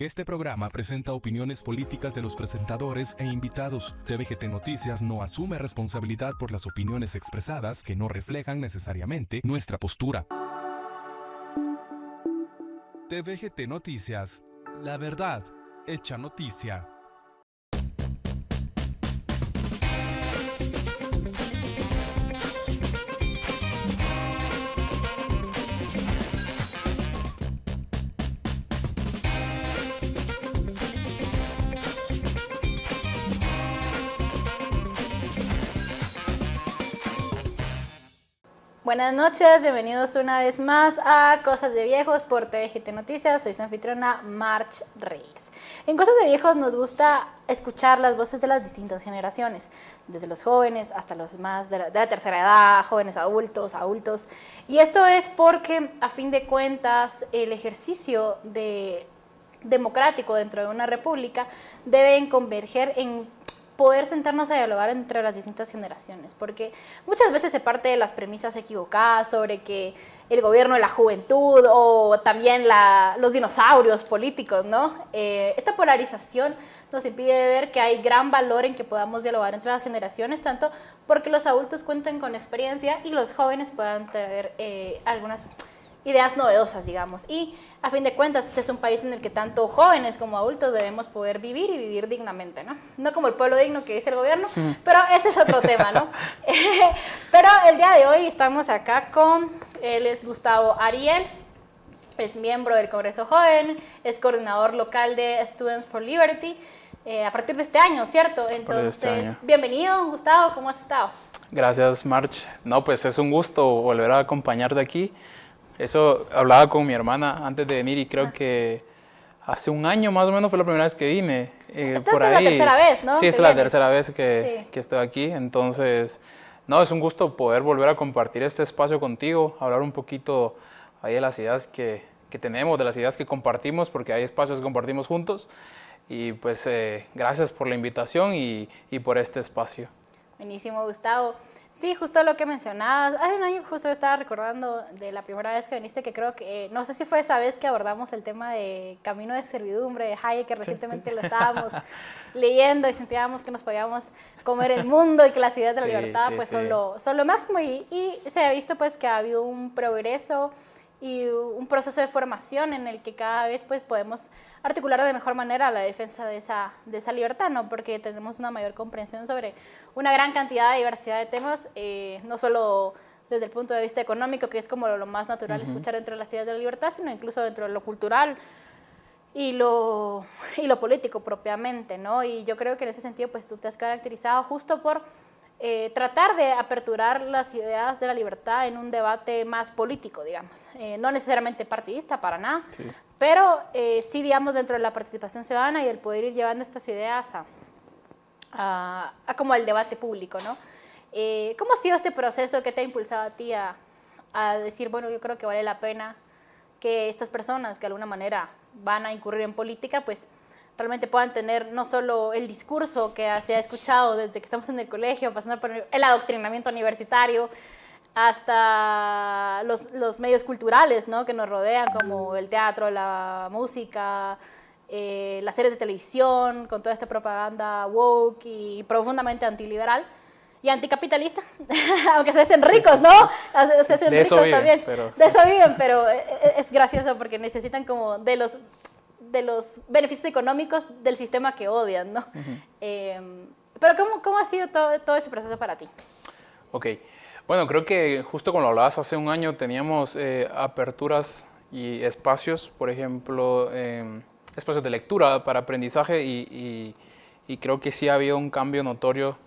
Este programa presenta opiniones políticas de los presentadores e invitados. TVGT Noticias no asume responsabilidad por las opiniones expresadas que no reflejan necesariamente nuestra postura. TVGT Noticias, la verdad hecha noticia. Buenas noches, bienvenidos una vez más a Cosas de Viejos por TVGT Noticias. Soy su anfitriona March Reyes. En Cosas de Viejos nos gusta escuchar las voces de las distintas generaciones, desde los jóvenes hasta los más de la tercera edad, jóvenes adultos. Y esto es porque, a fin de cuentas, el ejercicio democrático dentro de una república debe converger en poder sentarnos a dialogar entre las distintas generaciones, porque muchas veces se parte de las premisas equivocadas sobre que el gobierno de la juventud o también los dinosaurios políticos, ¿no? Esta polarización nos impide ver que hay gran valor en que podamos dialogar entre las generaciones, tanto porque los adultos cuentan con experiencia y los jóvenes puedan tener algunas ideas novedosas, digamos. Y a fin de cuentas, este es un país en el que tanto jóvenes como adultos debemos poder vivir y vivir dignamente, ¿no? No como el pueblo digno que dice el gobierno, pero ese es otro tema, ¿no? Pero el día de hoy estamos acá él es Gustavo Ariel, es miembro del Congreso Joven, es coordinador local de Students for Liberty, a partir de este año, ¿cierto? Entonces, bienvenido, Gustavo, ¿cómo has estado? Gracias, March. No, pues es un gusto volver a acompañarte aquí. Eso hablaba con mi hermana antes de venir y creo que hace un año más o menos fue la primera vez que vine. Esta es la tercera vez, ¿no? Sí, esta es la tercera vez que estoy aquí. Entonces, no, es un gusto poder volver a compartir este espacio contigo, hablar un poquito ahí de las ideas que tenemos, de las ideas que compartimos, porque hay espacios que compartimos juntos. Y pues gracias por la invitación y por este espacio. Buenísimo, Gustavo. Sí, justo lo que mencionabas. Hace un año justo estaba recordando de la primera vez que viniste, que creo que, no sé si fue esa vez que abordamos el tema de Camino de Servidumbre de Hayek, que recientemente lo estábamos leyendo y sentíamos que nos podíamos comer el mundo y que las ideas de la libertad pues son lo máximo. Y se ha visto pues que ha habido un progreso y un proceso de formación en el que cada vez pues podemos articular de mejor manera la defensa de esa libertad, ¿no? Porque tenemos una mayor comprensión sobre una gran cantidad de diversidad de temas, no solo desde el punto de vista económico, que es como lo más natural escuchar dentro de las ideas de la libertad, sino incluso dentro de lo cultural y lo político propiamente, ¿no? Y yo creo que en ese sentido pues tú te has caracterizado justo por tratar de aperturar las ideas de la libertad en un debate más político, digamos. No necesariamente partidista, para nada, pero sí, digamos, dentro de la participación ciudadana y el poder ir llevando estas ideas a como el debate público, ¿no? ¿Cómo ha sido este proceso que te ha impulsado a ti a decir, bueno, yo creo que vale la pena que estas personas que de alguna manera van a incurrir en política, pues realmente puedan tener no solo el discurso que se ha escuchado desde que estamos en el colegio, pasando por el adoctrinamiento universitario, hasta los medios culturales, ¿no? Que nos rodean, como el teatro, la música, las series de televisión, con toda esta propaganda woke y profundamente antiliberal y anticapitalista, aunque se hacen ricos, ¿no? Se hacen ricos también. De eso viven, pero es gracioso porque necesitan como de los beneficios económicos del sistema que odian, ¿no? Pero ¿cómo ha sido todo este proceso para ti? Ok, bueno, creo que justo como lo hablabas hace un año teníamos aperturas y espacios, por ejemplo, espacios de lectura para aprendizaje y creo que sí ha habido un cambio notorio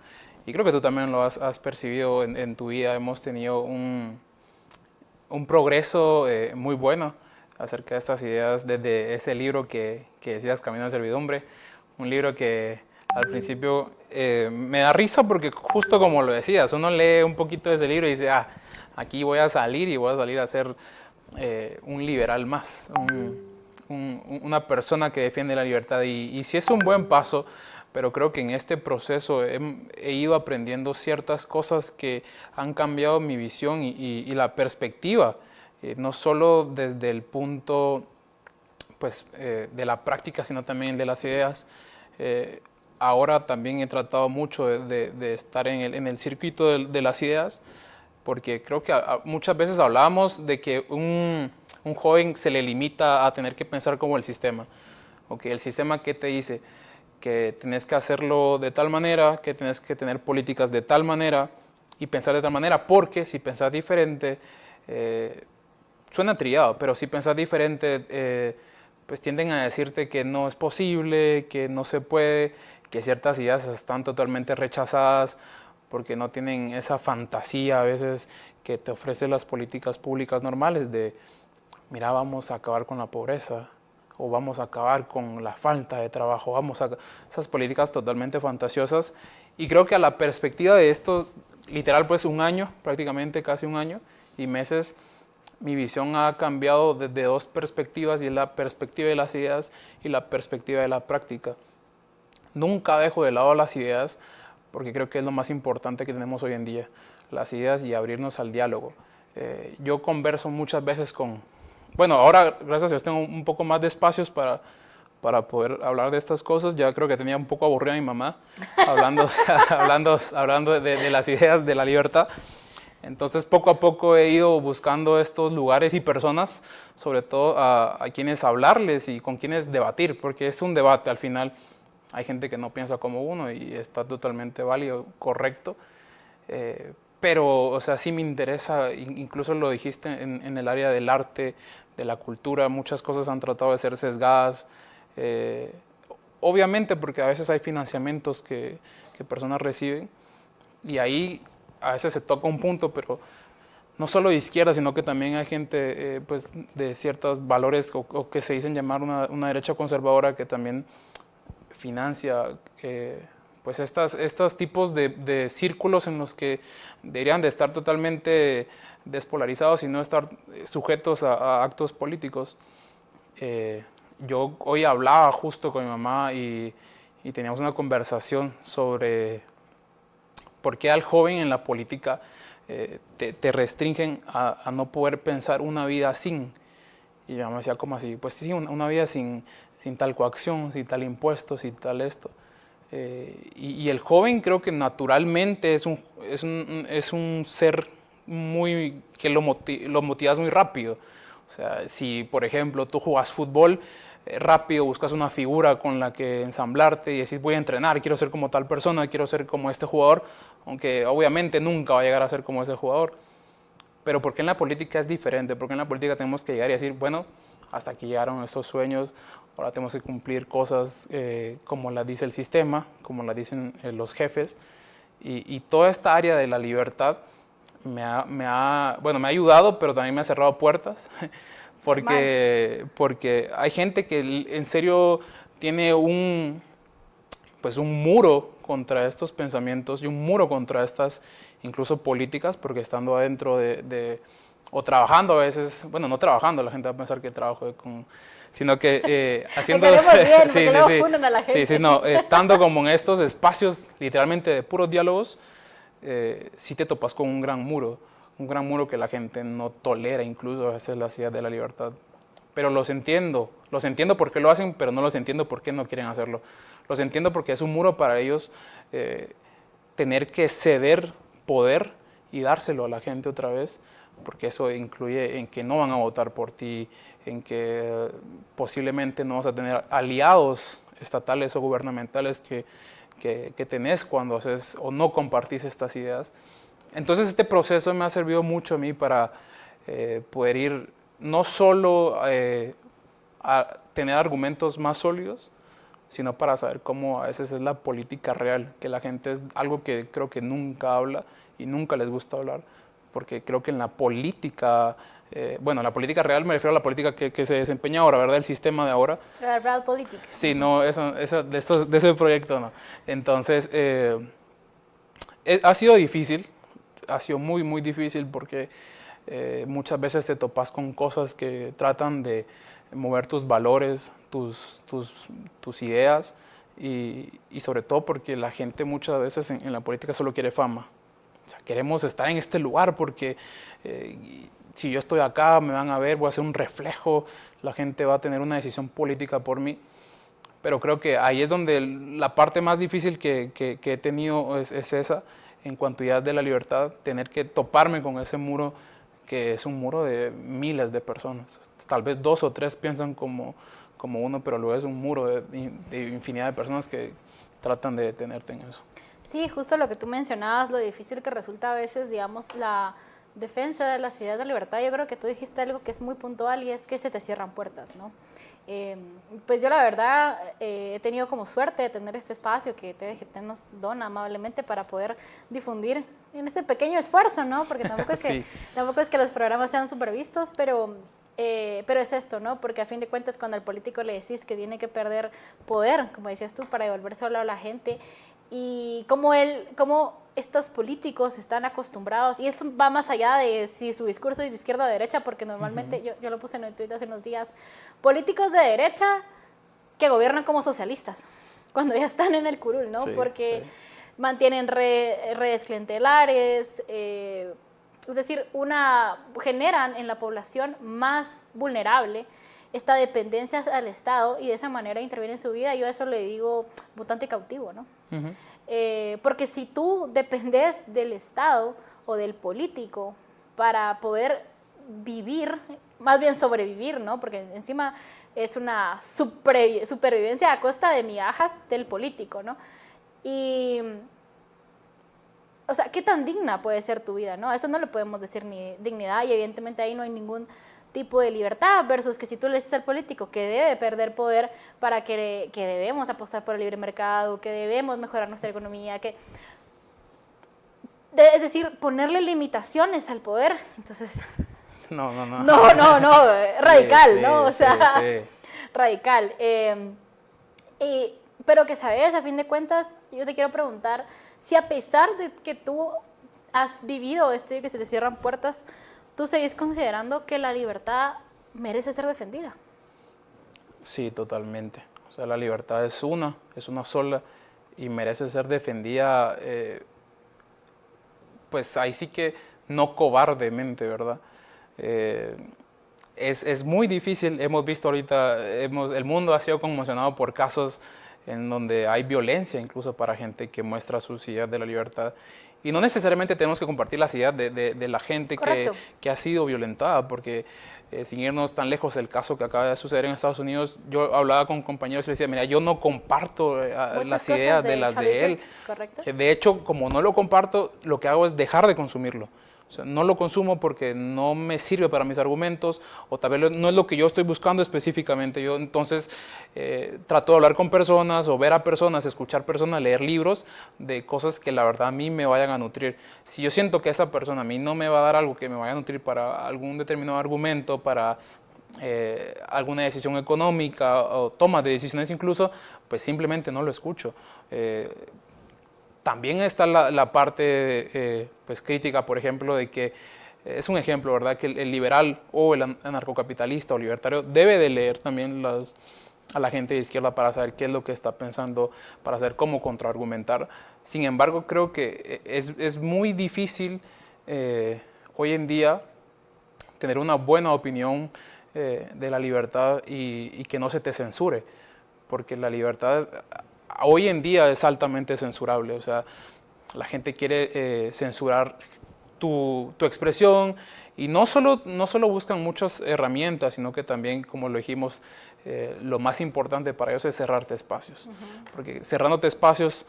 y creo que tú también lo has percibido en tu vida. Hemos tenido un progreso muy bueno acerca de estas ideas desde ese libro que decías, Camino de Servidumbre, un libro que al principio me da risa porque justo como lo decías, uno lee un poquito de ese libro y dice, aquí voy a salir a ser un liberal más, una persona que defiende la libertad y sí es un buen paso, pero creo que en este proceso he ido aprendiendo ciertas cosas que han cambiado mi visión y la perspectiva. No solo desde el punto pues, de la práctica, sino también de las ideas. Ahora también he tratado mucho de estar en el circuito de las ideas, porque creo que muchas veces hablábamos de que un joven se le limita a tener que pensar como el sistema. Okay, el sistema, ¿qué te dice? Que tenés que hacerlo de tal manera, que tenés que tener políticas de tal manera y pensar de tal manera, porque si pensás diferente, suena trillado, pero si pensás diferente, pues tienden a decirte que no es posible, que no se puede, que ciertas ideas están totalmente rechazadas porque no tienen esa fantasía a veces que te ofrecen las políticas públicas normales de, mira, vamos a acabar con la pobreza, o vamos a acabar con la falta de trabajo, esas políticas totalmente fantasiosas. Y creo que a la perspectiva de esto, literal pues un año, prácticamente casi un año y meses, mi visión ha cambiado desde dos perspectivas, y es la perspectiva de las ideas y la perspectiva de la práctica. Nunca dejo de lado las ideas, porque creo que es lo más importante que tenemos hoy en día, las ideas y abrirnos al diálogo. Yo converso muchas veces bueno, ahora gracias a Dios tengo un poco más de espacios para poder hablar de estas cosas. Ya creo que tenía un poco aburrida a mi mamá hablando de las ideas de la libertad. Entonces poco a poco he ido buscando estos lugares y personas, sobre todo a quienes hablarles y con quienes debatir, porque es un debate al final. Hay gente que no piensa como uno y está totalmente válido, correcto. Pero, o sea, sí me interesa, incluso lo dijiste en el área del arte, de la cultura, muchas cosas han tratado de ser sesgadas. Obviamente porque a veces hay financiamientos que personas reciben y ahí a veces se toca un punto, pero no solo de izquierda, sino que también hay gente pues, de ciertos valores o que se dicen llamar una derecha conservadora que también financia pues estos tipos de círculos en los que deberían de estar totalmente despolarizados y no estar sujetos a actos políticos. Yo hoy hablaba justo con mi mamá y teníamos una conversación sobre por qué al joven en la política te restringen a no poder pensar una vida sin. Y mi mamá decía, ¿cómo así? Pues sí, una vida sin tal coacción, sin tal impuesto, sin tal esto. Y el joven creo que naturalmente es un ser que lo motivas muy rápido. O sea, si por ejemplo tú jugas fútbol, rápido buscas una figura con la que ensamblarte y decís voy a entrenar, quiero ser como tal persona, quiero ser como este jugador, aunque obviamente nunca va a llegar a ser como ese jugador. Pero ¿por qué en la política es diferente? Porque en la política tenemos que llegar y decir, bueno, hasta aquí llegaron estos sueños, ahora tenemos que cumplir cosas como las dice el sistema, como las dicen los jefes. Y toda esta área de la libertad me ha ayudado, pero también me ha cerrado puertas, porque hay gente que en serio tiene un muro contra estos pensamientos y un muro contra estas incluso políticas, porque estando adentro o trabajando a veces, bueno, no trabajando, la gente va a pensar que trabajo sino que haciendo... Bien, sí, luego funan a la gente. Sí, no, estando como en estos espacios literalmente de puros diálogos, sí te topas con un gran muro que la gente no tolera, incluso a veces las ideas de la libertad. Pero los entiendo por qué lo hacen, pero no los entiendo por qué no quieren hacerlo. Los entiendo porque es un muro para ellos tener que ceder poder y dárselo a la gente otra vez, porque eso incluye en que no van a votar por ti, en que posiblemente no vas a tener aliados estatales o gubernamentales que tenés cuando haces o no compartís estas ideas. Entonces este proceso me ha servido mucho a mí para poder ir no solo a tener argumentos más sólidos, sino para saber cómo a veces es la política real, que la gente es algo que creo que nunca habla y nunca les gusta hablar, porque creo que en la política, la política real me refiero a la política que se desempeña ahora, ¿verdad? El sistema de ahora. La real política. Sí, no, de ese proyecto no. Entonces, ha sido difícil, ha sido muy, muy difícil porque muchas veces te topas con cosas que tratan de mover tus valores, tus ideas y sobre todo porque la gente muchas veces en la política solo quiere fama. O sea, queremos estar en este lugar porque si yo estoy acá, me van a ver, voy a ser un reflejo, la gente va a tener una decisión política por mí. Pero creo que ahí es donde la parte más difícil que he tenido es esa, en cuanto a de la libertad, tener que toparme con ese muro, que es un muro de miles de personas. Tal vez 2 o 3 piensan como uno, pero luego es un muro de infinidad de personas que tratan de detenerte en eso. Sí, justo lo que tú mencionabas, lo difícil que resulta a veces, digamos, la defensa de las ideas de libertad. Yo creo que tú dijiste algo que es muy puntual y es que se te cierran puertas, ¿no? Pues yo la verdad he tenido como suerte de tener este espacio que TVGT nos dona amablemente para poder difundir en este pequeño esfuerzo, ¿no? Porque tampoco es que, sí, tampoco es que los programas sean súper vistos, pero es esto, ¿no? Porque a fin de cuentas cuando al político le decís que tiene que perder poder, como decías tú, para devolverse a la gente, y como estos políticos están acostumbrados, y esto va más allá de si su discurso es de izquierda o de derecha, porque normalmente, yo lo puse en el Twitter hace unos días, políticos de derecha que gobiernan como socialistas, cuando ya están en el curul, ¿no? Sí, porque sí, mantienen redes clientelares, es decir, generan en la población más vulnerable esta dependencia al Estado y de esa manera interviene en su vida. Yo a eso le digo votante cautivo, ¿no? Porque si tú dependes del Estado o del político para poder vivir, más bien sobrevivir, ¿no? Porque encima es una supervivencia a costa de migajas del político, ¿no? Y, o sea, ¿qué tan digna puede ser tu vida, no? A eso no le podemos decir ni dignidad y evidentemente ahí no hay ningún tipo de libertad versus que si tú le dices al político que debe perder poder para que debemos apostar por el libre mercado, que debemos mejorar nuestra economía, es decir, ponerle limitaciones al poder, entonces... No, radical, sí, ¿no? O sea, sí. Radical. Pero que sabes, a fin de cuentas, yo te quiero preguntar si a pesar de que tú has vivido esto y que se te cierran puertas, ¿tú seguís considerando que la libertad merece ser defendida? Sí, totalmente. O sea, la libertad es una sola y merece ser defendida, pues ahí sí que no cobardemente, ¿verdad? Es muy difícil, hemos visto ahorita, el mundo ha sido conmocionado por casos en donde hay violencia incluso para gente que muestra sus ideas de la libertad. Y no necesariamente tenemos que compartir las ideas de la gente que ha sido violentada, porque sin irnos tan lejos, el caso que acaba de suceder en Estados Unidos, yo hablaba con compañeros y les decía, mira, yo no comparto las ideas de las de él. Correcto. De hecho, como no lo comparto, lo que hago es dejar de consumirlo. O sea, no lo consumo porque no me sirve para mis argumentos o tal vez no es lo que yo estoy buscando específicamente. Yo entonces trato de hablar con personas o ver a personas, escuchar personas, leer libros de cosas que la verdad a mí me vayan a nutrir. Si yo siento que esa persona a mí no me va a dar algo que me vaya a nutrir para algún determinado argumento, para alguna decisión económica o toma de decisiones incluso, pues simplemente no lo escucho. También está la parte pues crítica, por ejemplo, de que es un ejemplo, ¿verdad? Que el liberal o el anarcocapitalista o libertario debe de leer también a la gente de izquierda para saber qué es lo que está pensando, para saber cómo contraargumentar. Sin embargo, creo que es muy difícil hoy en día tener una buena opinión de la libertad y que no se te censure, porque la libertad hoy en día es altamente censurable. O sea, la gente quiere censurar tu expresión y no solo buscan muchas herramientas, sino que también, como lo dijimos, lo más importante para ellos es cerrarte espacios. Porque cerrándote espacios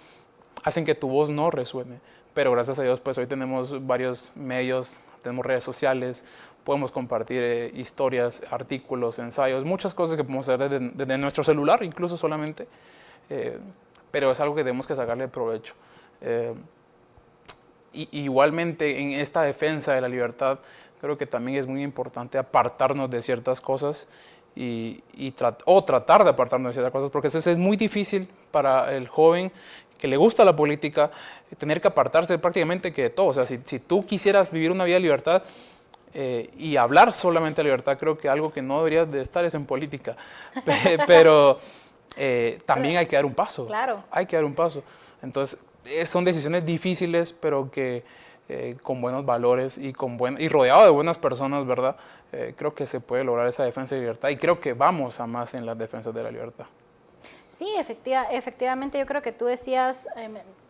hacen que tu voz no resuene. Pero gracias a Dios, pues hoy tenemos varios medios, tenemos redes sociales, podemos compartir historias, artículos, ensayos, muchas cosas que podemos hacer desde nuestro celular, incluso solamente. Pero es algo que tenemos que sacarle provecho. Igualmente en esta defensa de la libertad creo que también es muy importante apartarnos de ciertas cosas o tratar de apartarnos de ciertas cosas, porque es muy difícil para el joven que le gusta la política tener que apartarse prácticamente que de todo. O sea, si tú quisieras vivir una vida de libertad y hablar solamente de libertad, creo que algo que no deberías de estar es en política. Pero también hay que dar un paso. Claro. Hay que dar un paso. Entonces, son decisiones difíciles, pero que con buenos valores y rodeado de buenas personas, ¿verdad? Creo que se puede lograr esa defensa de libertad y creo que vamos a más en las defensas de la libertad. Sí, efectivamente yo creo que tú decías,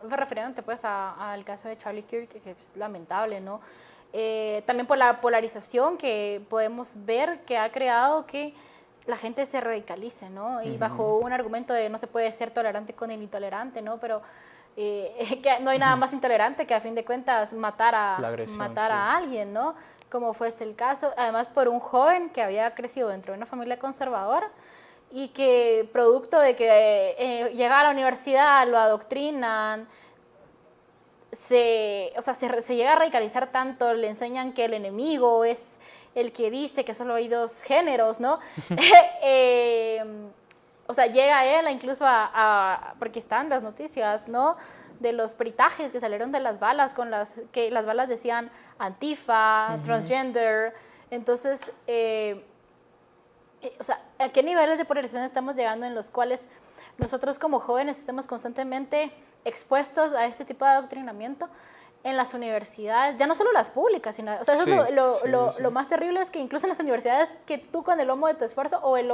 refiriéndote pues al caso de Charlie Kirk, que es lamentable, ¿no? También por la polarización que podemos ver que ha creado que la gente se radicalice, ¿no? Y bajo un argumento de no se puede ser tolerante con el intolerante, ¿no? Pero que no hay nada más intolerante que a fin de cuentas matar a alguien, ¿no? Como fuese el caso, además por un joven que había crecido dentro de una familia conservadora y que producto de que llega a la universidad, lo adoctrinan, se llega a radicalizar tanto, le enseñan que el enemigo es el que dice que solo hay dos géneros, ¿no? O sea, llega él incluso porque están las noticias, ¿no? De los peritajes que salieron de las balas, que las balas decían antifa, transgender. Entonces, o sea, ¿a qué niveles de polarización estamos llegando en los cuales nosotros como jóvenes estamos constantemente expuestos a este tipo de adoctrinamiento en las universidades, ya no solo las públicas, sino, o sea, eso lo más terrible es que incluso en las universidades que tú con el lomo de tu esfuerzo o el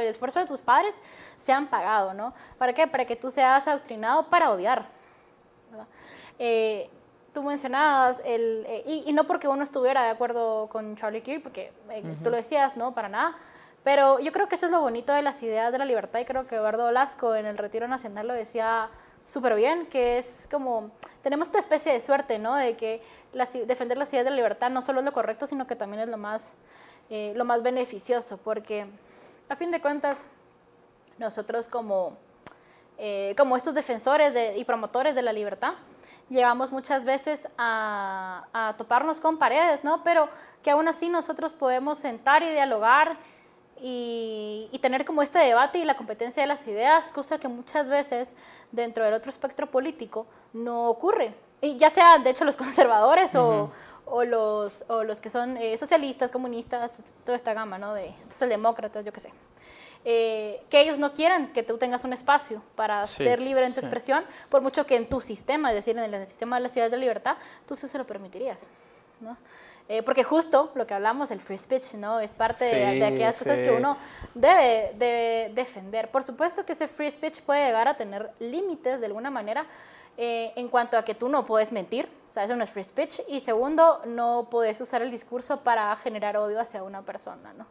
esfuerzo de tus padres se han pagado, ¿no? ¿Para qué? Para que tú seas adoctrinado para odiar, ¿verdad? Tú mencionabas, y no porque uno estuviera de acuerdo con Charlie Kirk, porque tú lo decías, no, para nada, pero yo creo que eso es lo bonito de las ideas de la libertad, y creo que Eduardo Velasco en el Retiro Nacional lo decía súper bien, que es como, tenemos esta especie de suerte, ¿no? De que defender las ideas de la libertad no solo es lo correcto, sino que también es lo más beneficioso, porque a fin de cuentas, nosotros como estos defensores y promotores de la libertad, llegamos muchas veces a toparnos con paredes, ¿no? Pero que aún así nosotros podemos sentar y dialogar y tener como este debate y la competencia de las ideas, cosa que muchas veces dentro del otro espectro político no ocurre. Y ya sean, de hecho, los conservadores o los que son socialistas, comunistas, toda esta gama, ¿no? De socialdemócratas, yo qué sé. Que ellos no quieren que tú tengas un espacio para ser libre en tu expresión, por mucho que en tu sistema, es decir, en el sistema de las ideas de libertad, tú sí se lo permitirías, ¿no? Porque justo lo que hablamos, el free speech, ¿no? Es parte de aquellas cosas que uno debe defender. Por supuesto que ese free speech puede llegar a tener límites de alguna manera en cuanto a que tú no puedes mentir, o sea, eso no es free speech, y segundo, no puedes usar el discurso para generar odio hacia una persona, ¿no?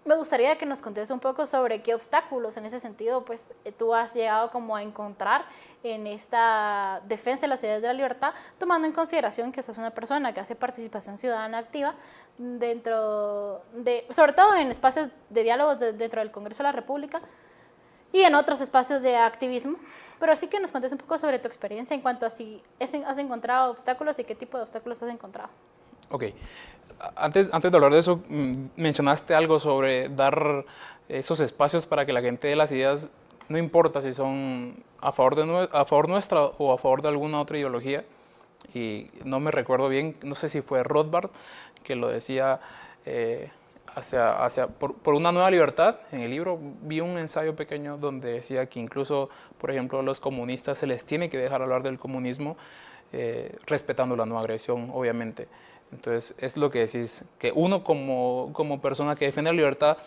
Me gustaría que nos contes un poco sobre qué obstáculos en ese sentido pues tú has llegado como a encontrar en esta defensa de las ideas de la libertad, tomando en consideración que sos una persona que hace participación ciudadana activa sobre todo en espacios de diálogos dentro del Congreso de la República y en otros espacios de activismo, pero así que nos contes un poco sobre tu experiencia en cuanto a si has encontrado obstáculos y qué tipo de obstáculos has encontrado. Ok, antes de hablar de eso, mencionaste algo sobre dar esos espacios para que la gente dé las ideas, no importa si son a favor nuestra o a favor de alguna otra ideología, y no me recuerdo bien, no sé si fue Rothbard que lo decía por una nueva libertad. En el libro vi un ensayo pequeño donde decía que incluso, por ejemplo, a los comunistas se les tiene que dejar hablar del comunismo, respetando la no agresión, obviamente. Entonces, es lo que decís, que uno como persona que defiende la libertad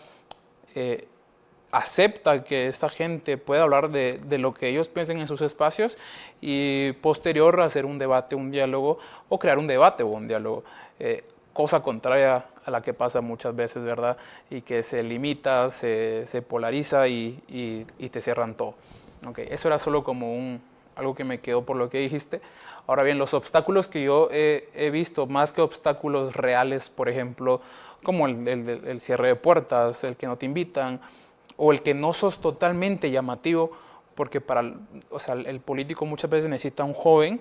acepta que esta gente pueda hablar de lo que ellos piensen en sus espacios y posterior hacer un debate, un diálogo, o crear un debate o un diálogo. Cosa contraria a la que pasa muchas veces, ¿verdad? Y que se limita, se polariza y te cierran todo. Okay. Eso era solo como algo que me quedó por lo que dijiste. Ahora bien, los obstáculos que yo he visto, más que obstáculos reales, por ejemplo, como el cierre de puertas, el que no te invitan, o el que no sos totalmente llamativo, porque el político muchas veces necesita un joven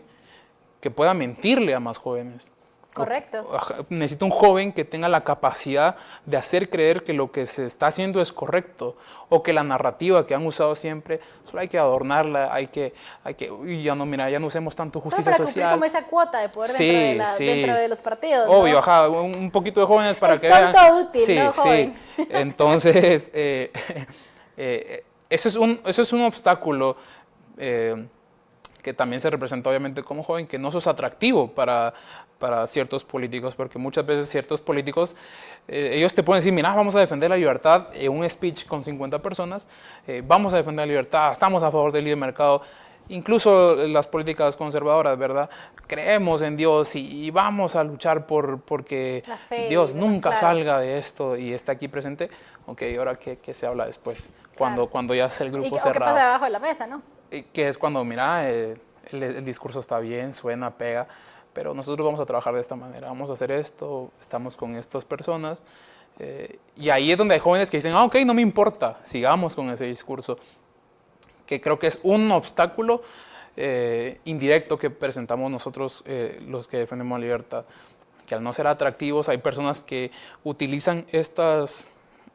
que pueda mentirle a más jóvenes. Correcto. Necesita un joven que tenga la capacidad de hacer creer que lo que se está haciendo es correcto, o que la narrativa que han usado siempre, solo hay que adornarla, y ya no usemos tanto justicia social. Para cumplir como esa cuota de poder dentro de los partidos, obvio, ¿no? ajá, un poquito de jóvenes para es que vean. Útil, ¿no, joven? Sí. Entonces, eso es un obstáculo que también se representa obviamente como joven, que no sos atractivo para ciertos políticos, porque muchas veces ciertos políticos, ellos te pueden decir, mira, vamos a defender la libertad en un speech con 50 personas, vamos a defender la libertad, estamos a favor del libre mercado, incluso las políticas conservadoras, ¿verdad? Creemos en Dios y vamos a luchar porque Dios nunca salga de esto y está aquí presente. Ok, ahora ¿qué se habla después? Cuando ya es el grupo cerrado. ¿Qué pasa debajo de la mesa, no? Que es cuando, mira, el discurso está bien, suena, pega, pero nosotros vamos a trabajar de esta manera, vamos a hacer esto, estamos con estas personas. Y ahí es donde hay jóvenes que dicen, ok, no me importa, sigamos con ese discurso, que creo que es un obstáculo indirecto que presentamos nosotros, los que defendemos la libertad, que al no ser atractivos hay personas que utilizan estas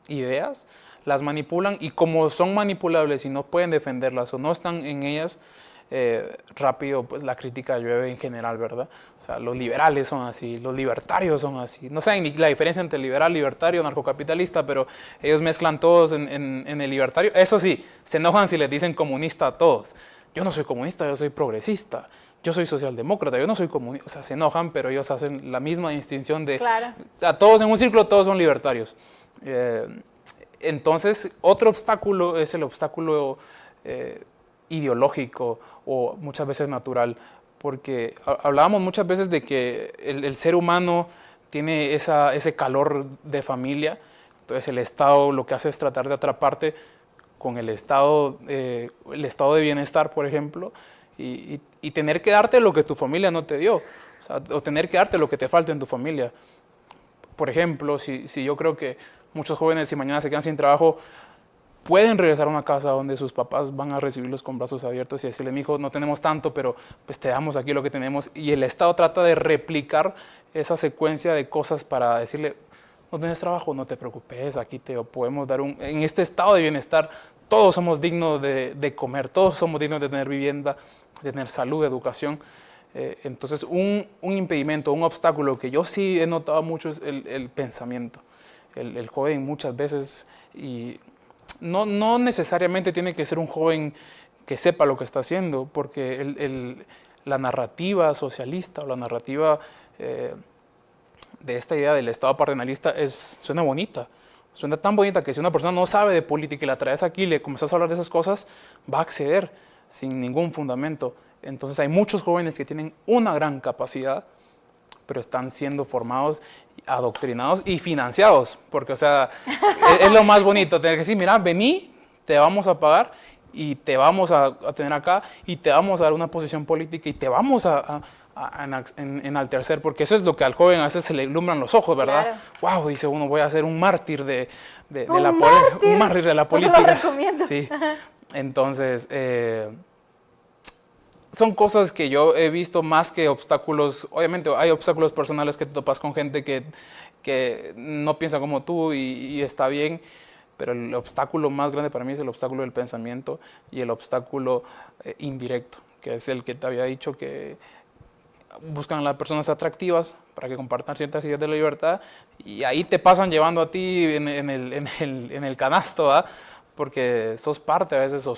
ideas, las manipulan y como son manipulables y no pueden defenderlas o no están en ellas, rápido pues la crítica llueve en general, ¿verdad? O sea, los liberales son así, los libertarios son así. No saben ni la diferencia entre liberal, libertario, narcocapitalista, pero ellos mezclan todos en el libertario. Eso sí, se enojan si les dicen comunista a todos. Yo no soy comunista, yo soy progresista. Yo soy socialdemócrata, yo no soy comunista. O sea, se enojan, pero ellos hacen la misma distinción de... Claro. A todos en un círculo, todos son libertarios. Entonces, otro obstáculo es el obstáculo ideológico o muchas veces natural, porque hablábamos muchas veces de que el ser humano tiene ese calor de familia, entonces el Estado lo que hace es tratar de atraparte con el estado de bienestar, por ejemplo, y tener que darte lo que tu familia no te dio, o tener que darte lo que te falta en tu familia. Por ejemplo, si yo creo que muchos jóvenes, si mañana se quedan sin trabajo, pueden regresar a una casa donde sus papás van a recibirlos con brazos abiertos y decirle, mijo, no tenemos tanto, pero pues te damos aquí lo que tenemos. Y el Estado trata de replicar esa secuencia de cosas para decirle, no tienes trabajo, no te preocupes, aquí te podemos dar en este estado de bienestar, todos somos dignos de comer, todos somos dignos de tener vivienda, de tener salud, educación. Entonces, un impedimento, un obstáculo que yo sí he notado mucho es el pensamiento. El joven muchas veces, y no necesariamente tiene que ser un joven que sepa lo que está haciendo, porque la narrativa socialista o la narrativa de esta idea del Estado paternalista suena bonita. Suena tan bonita que si una persona no sabe de política y la traes aquí y le comenzás a hablar de esas cosas, va a acceder sin ningún fundamento. Entonces hay muchos jóvenes que tienen una gran capacidad, pero están siendo formados, adoctrinados y financiados, porque, o sea, es lo más bonito, tener que decir, mira, vení, te vamos a pagar y te vamos a tener acá y te vamos a dar una posición política y te vamos a enaltecer, porque eso es lo que al joven a veces se le ilumbran los ojos, ¿verdad? Claro. Wow, dice uno, voy a ser un mártir de la política. Pues lo recomiendo. Sí. Entonces, son cosas que yo he visto más que obstáculos. Obviamente hay obstáculos personales que te topas con gente que no piensa como tú y está bien, pero el obstáculo más grande para mí es el obstáculo del pensamiento y el obstáculo indirecto, que es el que te había dicho, que buscan a las personas atractivas para que compartan ciertas ideas de la libertad y ahí te pasan llevando a ti en el canasto, ¿verdad? Porque sos parte a veces o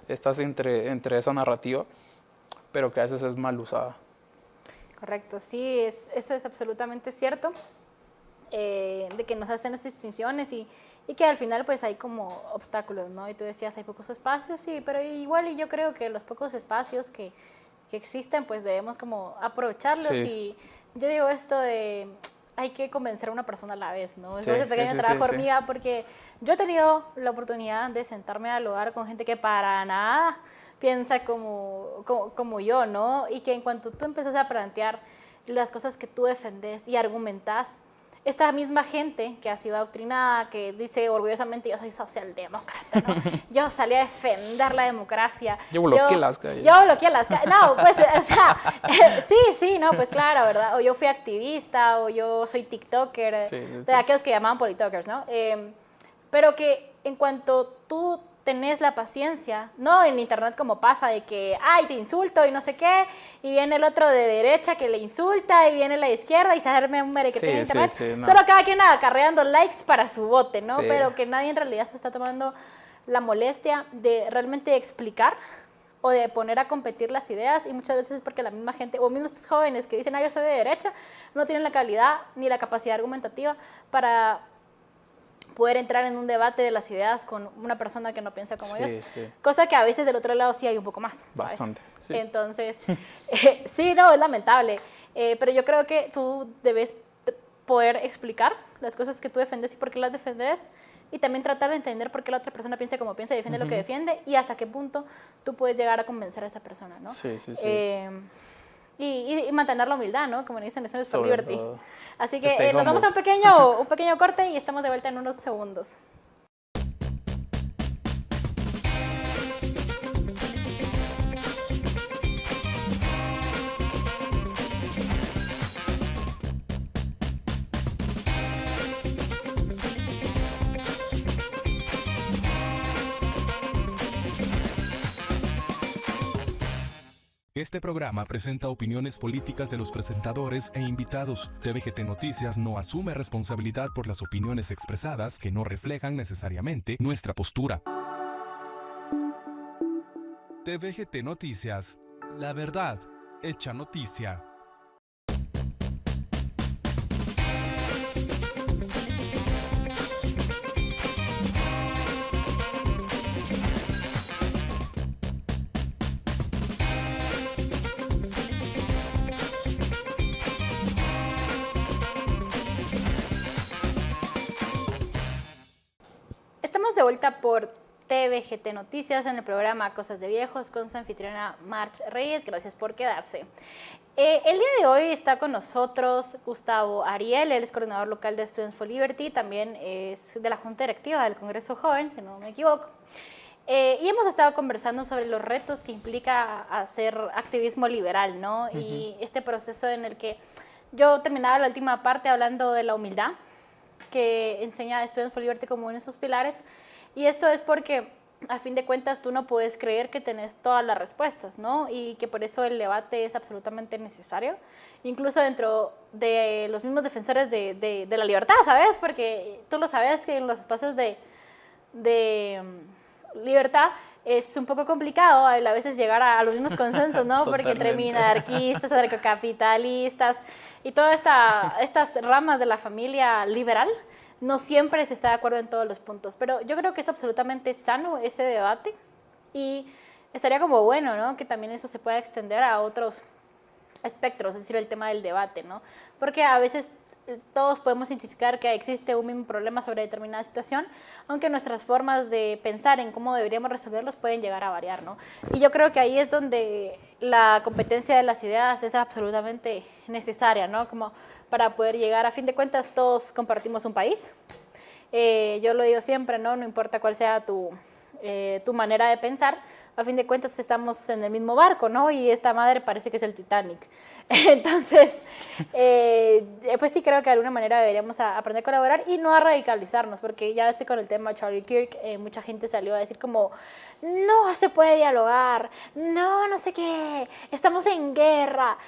estás entre esa narrativa, pero que a veces es mal usada. Correcto, sí, eso es absolutamente cierto, de que nos hacen esas distinciones y que al final pues hay como obstáculos, ¿no? Y tú decías, hay pocos espacios, sí, pero igual y yo creo que los pocos espacios que existen pues debemos como aprovecharlos. Sí. Y yo digo esto de hay que convencer a una persona a la vez, ¿no? Es ese pequeño trabajo hormiga, porque yo he tenido la oportunidad de sentarme a dialogar con gente que para nada piensa como yo, ¿no? Y que en cuanto tú empiezas a plantear las cosas que tú defendes y argumentas, esta misma gente que ha sido adoctrinada, que dice orgullosamente yo soy socialdemócrata, ¿no? Yo salí a defender la democracia. Yo bloqueé las calles. Yo bloqueé las calles. No, pues, o sea, sí, no, pues claro, ¿verdad? O yo fui activista, o yo soy tiktoker, de aquellos que llamaban politokers, ¿no? Pero que en cuanto tú tenés la paciencia, no en internet como pasa de que, ay, te insulto y no sé qué, y viene el otro de derecha que le insulta, y viene la de izquierda y se arme un merequeteo en internet. No. Solo cada quien acarreando likes para su bote, ¿no? Pero que nadie en realidad se está tomando la molestia de realmente explicar o de poner a competir las ideas, y muchas veces es porque la misma gente, o mismos estos jóvenes que dicen, yo soy de derecha, no tienen la calidad ni la capacidad argumentativa para poder entrar en un debate de las ideas con una persona que no piensa como ellos. Sí. Cosa que a veces del otro lado sí hay un poco más. Bastante. Sí. Entonces, sí, no, es lamentable. Pero yo creo que tú debes poder explicar las cosas que tú defendes y por qué las defendes, y también tratar de entender por qué la otra persona piensa como piensa y defiende lo que defiende, y hasta qué punto tú puedes llegar a convencer a esa persona, ¿no? Sí. Y mantener la humildad, ¿no? Como dicen, eso es por Sobre liberty. todo. Así que nos vamos a un pequeño corte y estamos de vuelta en unos segundos. Este programa presenta opiniones políticas de los presentadores e invitados. TVGT Noticias no asume responsabilidad por las opiniones expresadas que no reflejan necesariamente nuestra postura. TVGT Noticias, la verdad hecha noticia. De vuelta por TVGT Noticias en el programa Cosas de Viejos con su anfitriona March Reyes. Gracias por quedarse. El día de hoy está con nosotros Gustavo Ariel, él es coordinador local de Students for Liberty, también es de la Junta Directiva del Congreso Joven, si no me equivoco. Y hemos estado conversando sobre los retos que implica hacer activismo liberal, ¿no? Y este proceso en el que yo terminaba la última parte hablando de la humildad, que enseña Students for Liberty como uno de sus pilares, y esto es porque a fin de cuentas tú no puedes creer que tenés todas las respuestas, ¿no? Y que por eso el debate es absolutamente necesario, incluso dentro de los mismos defensores de la libertad, ¿sabes? Porque tú lo sabes que en los espacios de libertad es un poco complicado a veces llegar a los mismos consensos, ¿no? Porque entre minarquistas, anarcocapitalistas y todas estas ramas de la familia liberal, no siempre se está de acuerdo en todos los puntos. Pero yo creo que es absolutamente sano ese debate, y estaría como bueno, ¿no? Que también eso se pueda extender a otros espectros, es decir, el tema del debate, ¿no? Porque a veces todos podemos identificar que existe un mismo problema sobre determinada situación, aunque nuestras formas de pensar en cómo deberíamos resolverlos pueden llegar a variar, ¿no? Y yo creo que ahí es donde la competencia de las ideas es absolutamente necesaria, ¿no? Como para poder llegar, a fin de cuentas, todos compartimos un país. Yo lo digo siempre, ¿no? No importa cuál sea tu manera de pensar, a fin de cuentas estamos en el mismo barco, ¿no? Y esta madre parece que es el Titanic. Entonces, pues sí creo que de alguna manera deberíamos aprender a colaborar y no a radicalizarnos, porque ya sé con el tema de Charlie Kirk, mucha gente salió a decir como, no se puede dialogar, no sé qué, estamos en guerra.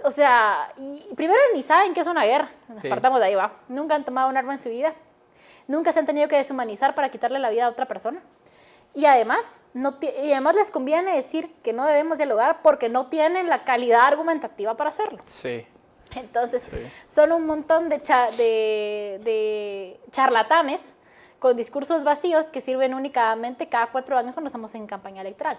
O sea, y primero ni saben qué es una guerra, nos partamos de ahí, va. Nunca han tomado un arma en su vida, nunca se han tenido que deshumanizar para quitarle la vida a otra persona. Y además les conviene decir que no debemos dialogar porque no tienen la calidad argumentativa para hacerlo. Sí. Entonces, son un montón de charlatanes con discursos vacíos que sirven únicamente cada 4 años cuando estamos en campaña electoral.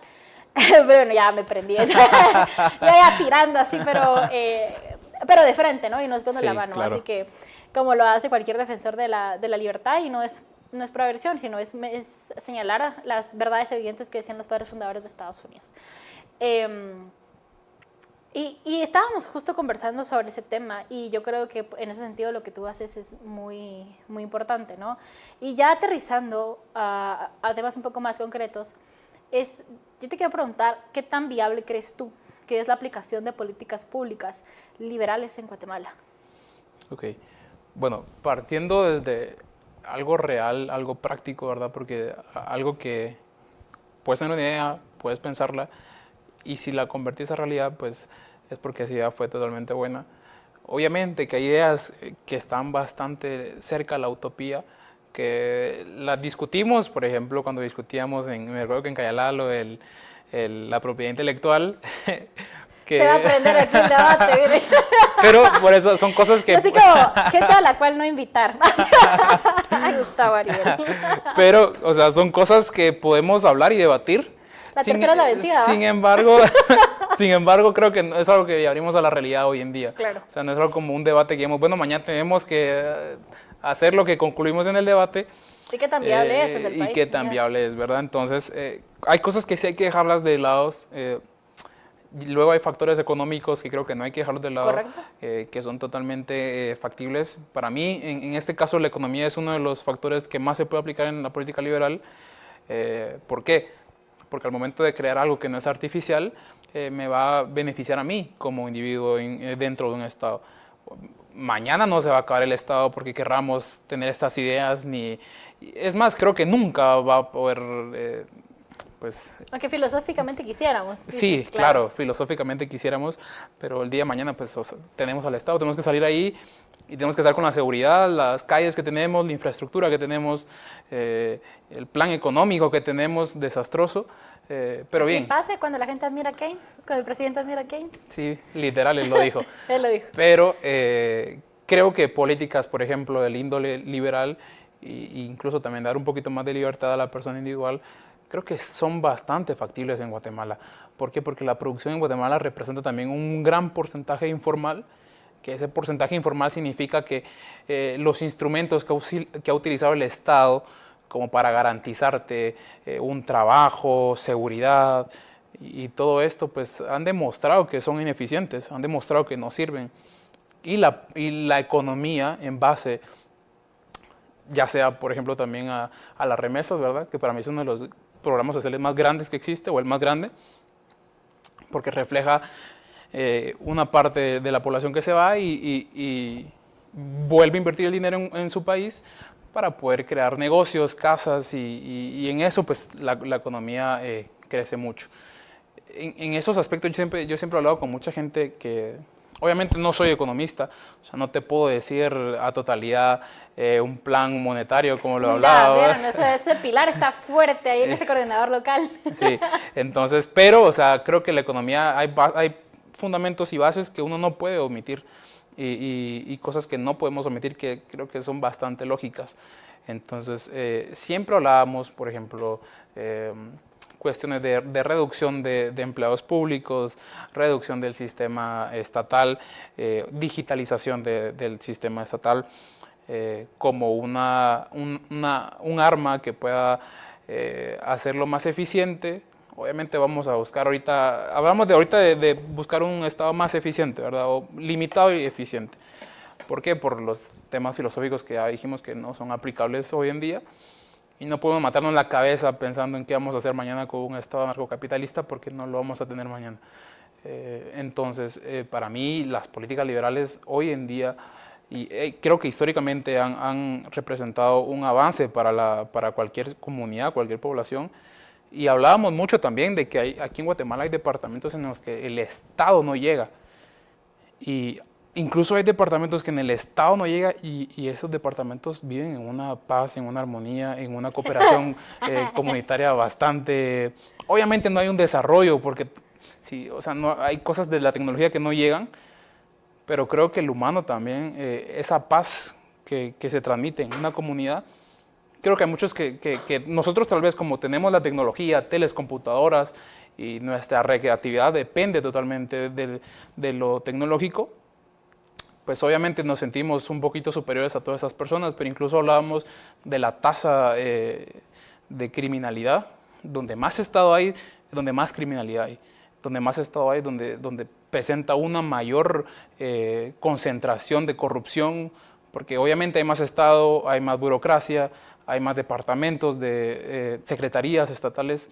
Bueno, ya me prendí. ya tirando así, pero de frente, ¿no? Y no es con la mano. Claro. Así que, como lo hace cualquier defensor de la libertad, y no es por aversión, sino es señalar las verdades evidentes que decían los padres fundadores de Estados Unidos. Y estábamos justo conversando sobre ese tema, y yo creo que en ese sentido lo que tú haces es muy, muy importante, ¿no? Y ya aterrizando a temas un poco más concretos, yo te quiero preguntar, ¿qué tan viable crees tú que es la aplicación de políticas públicas liberales en Guatemala? Ok, bueno, partiendo desde algo real, algo práctico, ¿verdad? Porque algo que puedes tener una idea, puedes pensarla, y si la convertís a realidad, pues es porque esa idea fue totalmente buena. Obviamente que hay ideas que están bastante cerca a la utopía, que las discutimos, por ejemplo, cuando discutíamos, me recuerdo que en Cayalá, lo del la propiedad intelectual. Se va a aprender aquí el debate, mire. Pero por eso son cosas que... Así como gente a la cual no invitar. Ay, Gustavo Ariel. Pero, o sea, son cosas que podemos hablar y debatir. La tercera es la vencida, Sin embargo, creo que no es algo que abrimos a la realidad hoy en día. Claro. O sea, no es algo como un debate que digamos, bueno, mañana tenemos que hacer lo que concluimos en el debate. ¿Y qué tan viable es en el país? Y qué tan viable es, ¿verdad? Entonces, hay cosas que sí hay que dejarlas de lado. Luego hay factores económicos que creo que no hay que dejarlos de lado, que son totalmente factibles. Para mí, en este caso, la economía es uno de los factores que más se puede aplicar en la política liberal. ¿Por qué? Porque al momento de crear algo que no es artificial, me va a beneficiar a mí como individuo dentro de un Estado. Mañana no se va a acabar el Estado porque querramos tener estas ideas, es más, creo que nunca va a poder... Aunque filosóficamente quisiéramos. Sí, claro, filosóficamente quisiéramos, pero el día de mañana pues tenemos al Estado, tenemos que salir ahí y tenemos que estar con la seguridad, las calles que tenemos, la infraestructura que tenemos, el plan económico que tenemos, desastroso, pero bien. ¿Sí pasa cuando la gente admira a Keynes? ¿Cuando el presidente admira a Keynes? Sí, literal, él lo dijo. Él lo dijo. Pero creo que políticas, por ejemplo, del índole liberal, e incluso también dar un poquito más de libertad a la persona individual, creo que son bastante factibles en Guatemala. ¿Por qué? Porque la producción en Guatemala representa también un gran porcentaje informal, que ese porcentaje informal significa que los instrumentos que ha utilizado el Estado como para garantizarte un trabajo, seguridad y todo esto, pues han demostrado que son ineficientes, han demostrado que no sirven. Y la economía en base, ya sea, por ejemplo, también a las remesas, ¿verdad? Que para mí es uno de los programas sociales más grandes que existe, o el más grande, porque refleja una parte de la población que se va y vuelve a invertir el dinero en su país para poder crear negocios, casas, y en eso pues la economía crece mucho. En esos aspectos yo siempre he hablado con mucha gente que... Obviamente no soy economista, o sea, no te puedo decir a totalidad un plan monetario como lo he hablado. Ese pilar está fuerte ahí en ese coordinador local. Sí, entonces, pero, o sea, creo que la economía hay fundamentos y bases que uno no puede omitir y cosas que no podemos omitir que creo que son bastante lógicas. Entonces, siempre hablábamos, por ejemplo, cuestiones de reducción de empleados públicos, reducción del sistema estatal, digitalización del sistema estatal, como un arma que pueda hacerlo más eficiente. Obviamente vamos a buscar hablamos de buscar un Estado más eficiente, ¿verdad? O limitado y eficiente. ¿Por qué? Por los temas filosóficos que ya dijimos que no son aplicables hoy en día. Y no podemos matarnos la cabeza pensando en qué vamos a hacer mañana con un Estado narcocapitalista porque no lo vamos a tener mañana. Entonces, para mí, las políticas liberales hoy en día, y creo que históricamente han representado un avance para cualquier comunidad, cualquier población. Y hablábamos mucho también de que aquí en Guatemala hay departamentos en los que el Estado no llega. Y incluso hay departamentos que en el Estado no llega y esos departamentos viven en una paz, en una armonía, en una cooperación comunitaria bastante... Obviamente no hay un desarrollo porque sí, o sea, no, hay cosas de la tecnología que no llegan, pero creo que el humano también, esa paz que se transmite en una comunidad, creo que hay muchos que nosotros tal vez como tenemos la tecnología, teles, computadoras y nuestra recreatividad depende totalmente de lo tecnológico, pues obviamente nos sentimos un poquito superiores a todas esas personas, pero incluso hablábamos de la tasa de criminalidad, donde más Estado hay, donde más criminalidad hay, donde más Estado hay, donde presenta una mayor concentración de corrupción, porque obviamente hay más Estado, hay más burocracia, hay más departamentos de secretarías estatales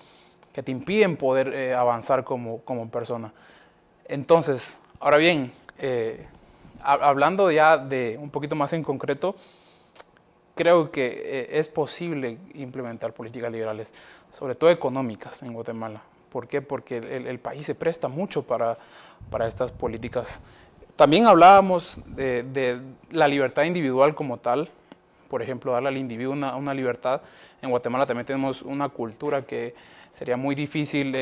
que te impiden poder avanzar como persona. Entonces, ahora bien, hablando ya de un poquito más en concreto, creo que es posible implementar políticas liberales, sobre todo económicas en Guatemala. ¿Por qué? Porque el país se presta mucho para estas políticas. También hablábamos de la libertad individual como tal, por ejemplo, darle al individuo una libertad. En Guatemala también tenemos una cultura que sería muy difícil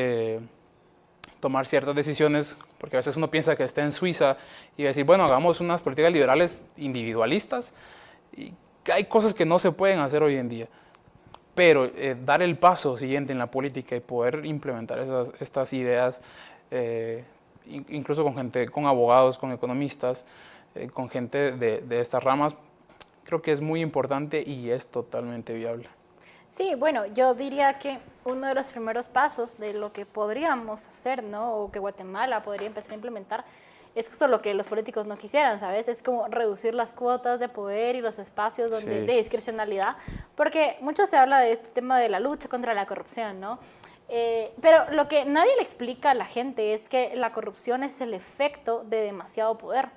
tomar ciertas decisiones, porque a veces uno piensa que está en Suiza y decir, bueno, hagamos unas políticas liberales individualistas, y hay cosas que no se pueden hacer hoy en día. Pero dar el paso siguiente en la política y poder implementar estas ideas, incluso con gente, con abogados, con economistas, con gente de estas ramas, creo que es muy importante y es totalmente viable. Sí, bueno, yo diría que uno de los primeros pasos de lo que podríamos hacer, ¿no? O que Guatemala podría empezar a implementar, es justo lo que los políticos no quisieran, ¿sabes? Es como reducir las cuotas de poder y los espacios donde, de discrecionalidad, porque mucho se habla de este tema de la lucha contra la corrupción, ¿no? Pero lo que nadie le explica a la gente es que la corrupción es el efecto de demasiado poder.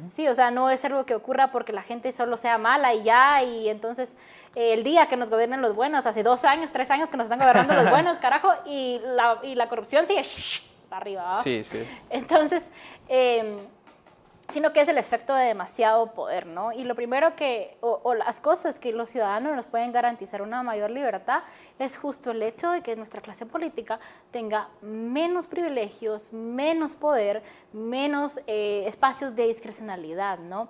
Sí, o sea, no es algo que ocurra porque la gente solo sea mala y ya, y entonces el día que nos gobiernen los buenos, hace 2 años, 3 años que nos están gobernando los buenos, carajo, y la corrupción sigue para arriba, ¿no? Sí, sí. Entonces, sino que es el efecto de demasiado poder, ¿no? Y lo primero que, o las cosas que los ciudadanos nos pueden garantizar una mayor libertad, es justo el hecho de que nuestra clase política tenga menos privilegios, menos poder, menos espacios de discrecionalidad, ¿no?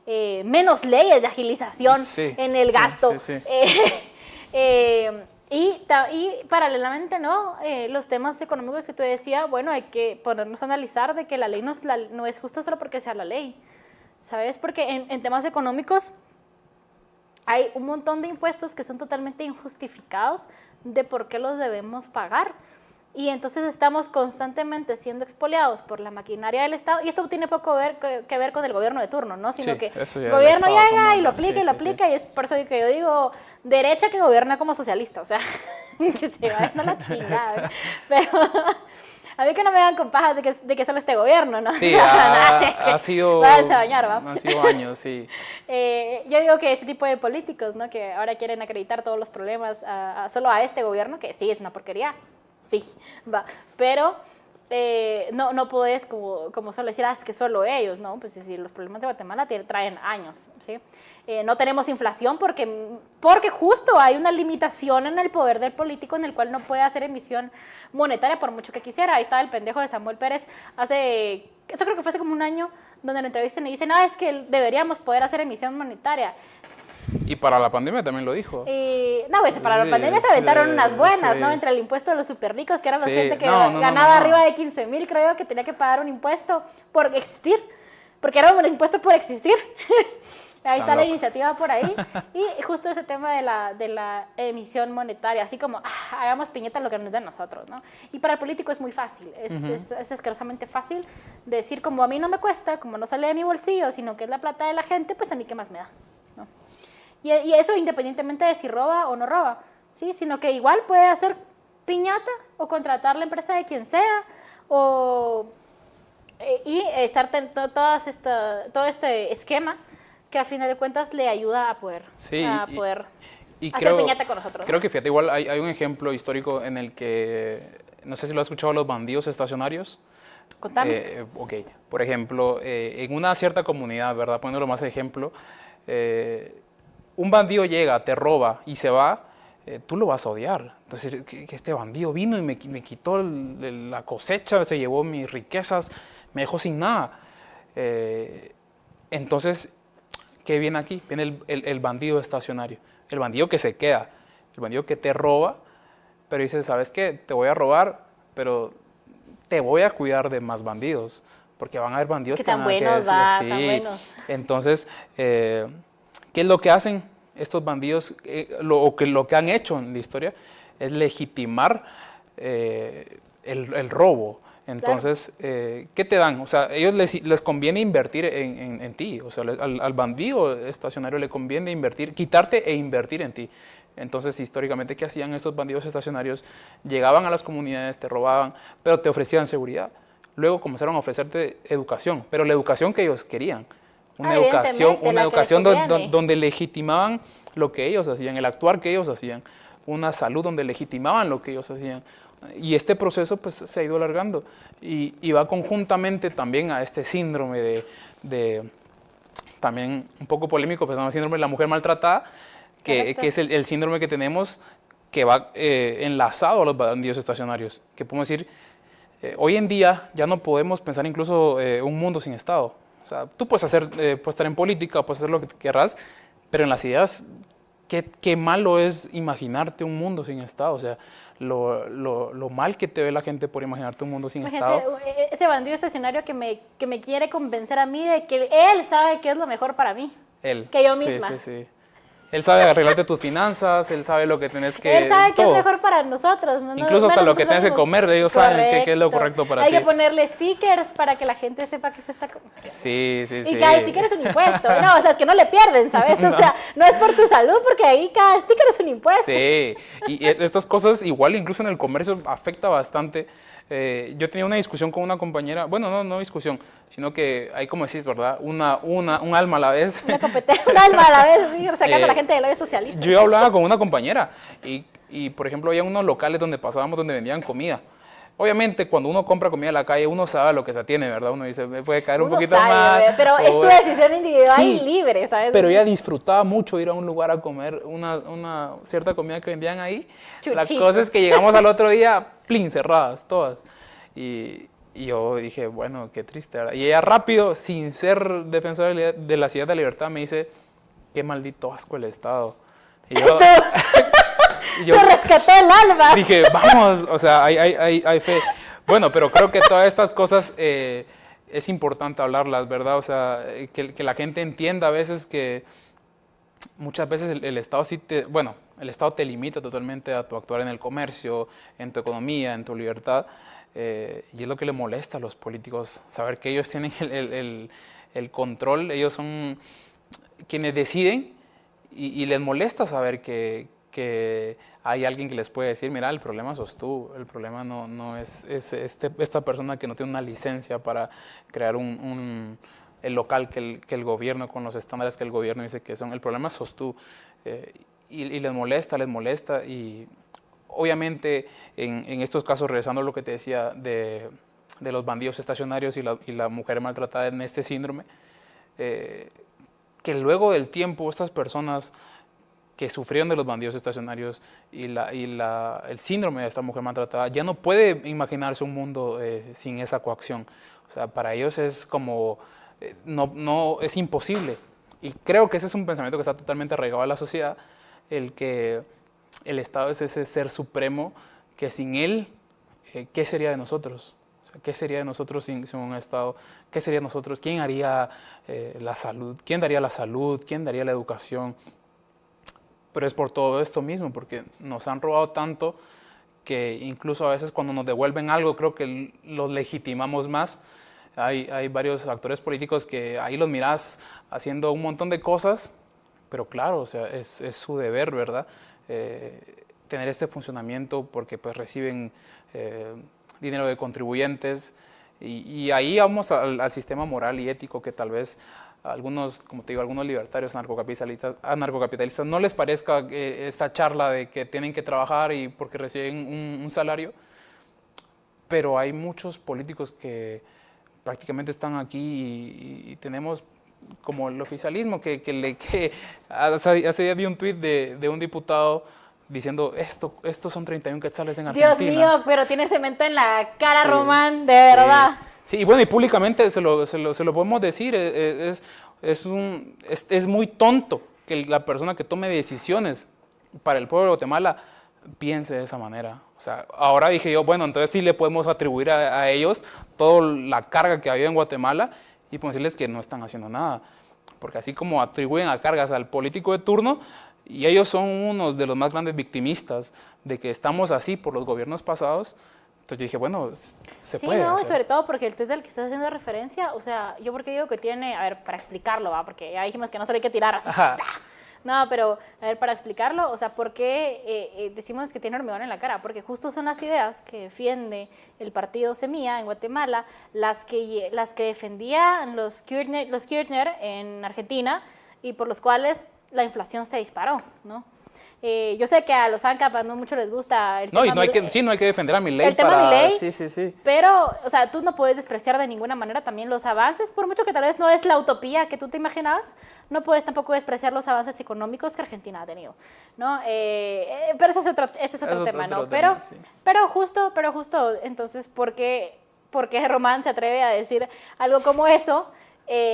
Menos leyes de agilización en el gasto. Y paralelamente, ¿no? Los temas económicos que tú decías, bueno, hay que ponernos a analizar de que la ley no es justa solo porque sea la ley, ¿sabes? Porque en temas económicos hay un montón de impuestos que son totalmente injustificados de por qué los debemos pagar. Y entonces estamos constantemente siendo expoliados por la maquinaria del Estado, y esto tiene poco que ver con el gobierno de turno, ¿no? Sino que el gobierno llega y lo aplica y lo aplica, y es por eso que yo digo derecha que gobierna como socialista, o sea, que se vayan a la chingada. Pero a mí que no me dan con pajas de que solo este gobierno, ¿no? Sí, ha sido... Váyanse a bañar, ¿va? Han sido años, sí. Yo digo que ese tipo de políticos, ¿no? Que ahora quieren acreditar todos los problemas solo a este gobierno, que sí, es una porquería. Sí, va, pero no puedes como solo decir, es que solo ellos, ¿no? Pues si los problemas de Guatemala traen años, ¿sí? No tenemos inflación porque justo hay una limitación en el poder del político en el cual no puede hacer emisión monetaria por mucho que quisiera. Ahí estaba el pendejo de Samuel Pérez eso creo que fue hace como un año, donde en la entrevista me dicen, es que deberíamos poder hacer emisión monetaria. Y para la pandemia también lo dijo. No, pues para la pandemia se aventaron unas buenas, ¿no? Entre el impuesto de los super ricos, que eran la gente que ganaba arriba de 15,000, creo que tenía que pagar un impuesto por existir, porque era un impuesto por existir. Ahí está la iniciativa por ahí. Y justo ese tema de la emisión monetaria, así como, hagamos piñeta lo que nos den nosotros, ¿no? Y para el político es muy fácil, es asquerosamente fácil decir, como a mí no me cuesta, como no sale de mi bolsillo, sino que es la plata de la gente, pues a mí qué más me da, ¿no? Y eso independientemente de si roba o no roba, ¿sí? Sino que igual puede hacer piñata o contratar la empresa de quien sea y estar todo este esquema que a final de cuentas le ayuda a poder, hacer piñata con nosotros. Creo que, fíjate, igual hay un ejemplo histórico en el que, no sé si lo has escuchado, los bandidos estacionarios. Contame. Ok, por ejemplo, en una cierta comunidad, ¿verdad? Poniéndolo más ejemplo, un bandido llega, te roba y se va, tú lo vas a odiar. Entonces, que este bandido vino y me quitó la cosecha, se llevó mis riquezas, me dejó sin nada. Entonces, ¿qué viene aquí? Viene el bandido estacionario, el bandido que se queda, el bandido que te roba, pero dice, ¿sabes qué? Te voy a robar, pero te voy a cuidar de más bandidos, porque van a haber bandidos que tan buenos, tan buenos. Entonces, ¿qué es lo que hacen estos bandidos? Lo que han hecho en la historia es legitimar el robo. Entonces, claro. ¿Qué te dan? O sea, a ellos les conviene invertir en ti. O sea, al bandido estacionario le conviene quitarte e invertir en ti. Entonces, históricamente, ¿qué hacían esos bandidos estacionarios? Llegaban a las comunidades, te robaban, pero te ofrecían seguridad. Luego comenzaron a ofrecerte educación, pero la educación que ellos querían. Una educación donde legitimaban lo que ellos hacían, el actuar que ellos hacían. Una salud donde legitimaban lo que ellos hacían. Y este proceso pues, se ha ido alargando y va conjuntamente también a este síndrome también un poco polémico, pues se llama síndrome de la mujer maltratada, que es el síndrome que tenemos que va enlazado a los bandidos estacionarios. Que podemos decir, hoy en día ya no podemos pensar incluso un mundo sin Estado. O sea, tú puedes estar en política, puedes hacer lo que querrás, pero en las ideas, qué malo es imaginarte un mundo sin Estado. O sea, lo mal que te ve la gente por imaginarte un mundo sin Estado. Ese bandido estacionario que me quiere convencer a mí de que él sabe qué es lo mejor para mí. Que yo misma. Sí. Él sabe arreglarte tus finanzas, él sabe lo que tenés que... Él sabe qué es mejor para nosotros. Incluso hasta lo que tienes que comer, ellos saben qué es lo correcto para ti. Hay que ponerle stickers para que la gente sepa que se está comiendo. Sí. Y cada sticker es un impuesto. No, o sea, es que no le pierden, ¿sabes? O sea, no es por tu salud, porque ahí cada sticker es un impuesto. Sí, y estas cosas igual incluso en el comercio afecta bastante. Yo tenía una discusión con una compañera, bueno, no discusión, sino que hay, como decís, ¿verdad? Un alma a la vez. Un alma a la vez, sí, sacando a la gente del hoyo socialista. Yo hablaba con una compañera y, por ejemplo, había unos locales donde pasábamos donde vendían comida. Obviamente, cuando uno compra comida en la calle, uno sabe lo que se atiene, ¿verdad? Uno dice, me puede caer un poquito más. Pero es tu decisión individual y libre, ¿sabes? Pero ella disfrutaba mucho ir a un lugar a comer una cierta comida que vendían ahí. Chuchito. La cosa es que llegamos al otro día, plin, cerradas todas. Y yo dije, bueno, qué triste, ¿verdad? Y ella rápido, sin ser defensora de la ciudad de la libertad, me dice, qué maldito asco el Estado. Y yo te rescató el alma. Dije, vamos, o sea, hay fe. Bueno, pero creo que todas estas cosas es importante hablarlas, ¿verdad? O sea, que la gente entienda a veces que muchas veces el Estado el Estado te limita totalmente a tu actuar en el comercio, en tu economía, en tu libertad. Y es lo que le molesta a los políticos, saber que ellos tienen el control, ellos son quienes deciden y les molesta saber que hay alguien que les puede decir, mira, el problema sos tú, el problema no es esta persona que no tiene una licencia para crear el local que el gobierno, con los estándares que el gobierno dice que son, el problema sos tú. Y les molesta y obviamente en estos casos, regresando a lo que te decía de los bandidos estacionarios y la mujer maltratada en este síndrome, que luego del tiempo estas personas que sufrieron de los bandidos estacionarios y el síndrome de esta mujer maltratada ya no puede imaginarse un mundo sin esa coacción. O sea, para ellos es como, no es imposible. Y creo que ese es un pensamiento que está totalmente arraigado a la sociedad, el que el Estado es ese ser supremo que sin él, ¿qué sería de nosotros? O sea, ¿qué sería de nosotros sin un Estado? ¿Qué sería de nosotros? ¿Quién haría la salud? ¿Quién daría la salud? ¿Quién daría la educación? Pero es por todo esto mismo, porque nos han robado tanto que incluso a veces cuando nos devuelven algo creo que lo legitimamos más. Hay varios actores políticos que ahí los mirás haciendo un montón de cosas, pero claro, o sea, es su deber, ¿verdad? Tener este funcionamiento porque pues reciben dinero de contribuyentes y ahí vamos al sistema moral y ético que tal vez algunos, como te digo, algunos libertarios anarcocapitalistas no les parezca esta charla de que tienen que trabajar y porque reciben un salario, pero hay muchos políticos que prácticamente están aquí y tenemos como el oficialismo que hace día vi un tuit de un diputado diciendo estos son 31 quetzales en Argentina. Dios mío, pero tiene cemento en la cara, sí, Román, de verdad. Sí, y bueno, y públicamente se lo podemos decir, es muy tonto que la persona que tome decisiones para el pueblo de Guatemala piense de esa manera. O sea, ahora dije yo, bueno, entonces sí le podemos atribuir a ellos toda la carga que había en Guatemala y podemos decirles que no están haciendo nada. Porque así como atribuyen a cargas al político de turno, y ellos son unos de los más grandes victimistas de que estamos así por los gobiernos pasados, entonces yo dije, bueno, se puede hacer. Y sobre todo porque el tuit al que estás haciendo referencia, o sea, yo porque digo que tiene, a ver, para explicarlo, ¿va? Porque ya dijimos que no solo hay que tirar así. No, pero a ver, para explicarlo, o sea, ¿por qué decimos que tiene hormigón en la cara? Porque justo son las ideas que defiende el partido Semilla en Guatemala, las que defendían los Kirchner en Argentina y por los cuales la inflación se disparó, ¿no? Yo sé que a los ANCAP no mucho les gusta el No, y tema no hay que defender a Milei el tema para... Milei, Sí. pero, o sea, tú no puedes despreciar de ninguna manera también los avances, por mucho que tal vez no es la utopía que tú te imaginabas, no puedes tampoco despreciar los avances económicos que Argentina ha tenido, ¿no? Pero ese es otro tema, ¿no? Sí. Pero justo, entonces, ¿por qué Román se atreve a decir algo como eso?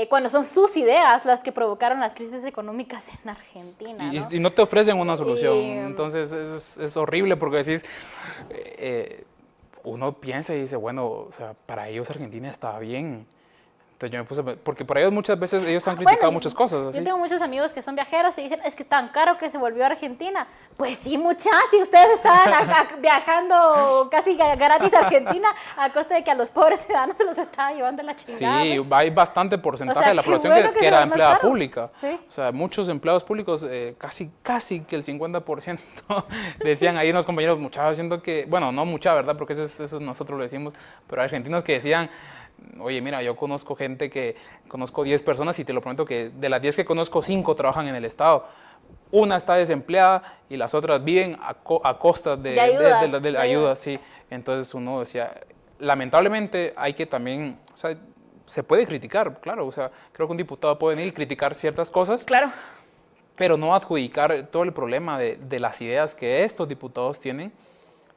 Cuando son sus ideas las que provocaron las crisis económicas en Argentina, ¿no? Y no te ofrecen una solución. Entonces es horrible porque decís, uno piensa y dice, bueno, o sea, para ellos Argentina estaba bien. Entonces yo me puse, porque para ellos muchas veces ellos han criticado muchas cosas. ¿Así? Yo tengo muchos amigos que son viajeros y dicen, es que es tan caro que se volvió a Argentina. Pues sí, muchas, si ustedes estaban viajando casi gratis a Argentina a costa de que a los pobres ciudadanos se los estaba llevando la chingada. Sí, pues. hay bastante porcentaje de la población bueno que era sea empleada pública. ¿Sí? O sea, muchos empleados públicos, casi que el 50% decían ahí unos compañeros, muchachos, siento que, bueno, no mucha, ¿verdad? Porque eso nosotros lo decimos, pero argentinos que decían, oye, mira, yo conozco gente conozco 10 personas y te lo prometo que de las 10 que conozco, 5 trabajan en el Estado. Una está desempleada y las otras viven a costa de ayudas, sí. Entonces uno decía, lamentablemente hay que también, o sea, se puede criticar, claro, o sea, creo que un diputado puede venir y criticar ciertas cosas. Claro. Pero no adjudicar todo el problema de las ideas que estos diputados tienen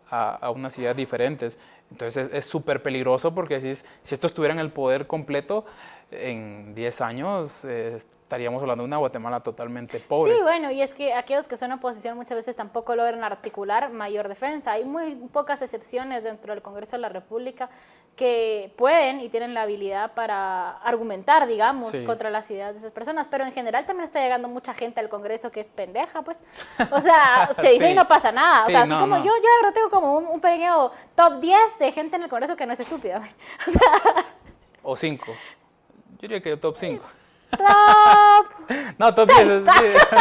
a unas ideas diferentes. Entonces es súper peligroso porque si esto estuviera en el poder completo, en 10 años estaríamos hablando de una Guatemala totalmente pobre. Sí, bueno, y es que aquellos que son oposición muchas veces tampoco logran articular mayor defensa. Hay muy pocas excepciones dentro del Congreso de la República que pueden y tienen la habilidad para argumentar, digamos, contra las ideas de esas personas, pero en general también está llegando mucha gente al Congreso que es pendeja, pues. O sea, se dice y no pasa nada. Sí, o sea, así como yo de verdad tengo como un pequeño top 10 de gente en el Congreso que no es estúpida. O sea, o 5. Yo diría que top 5. Top. No, top 10.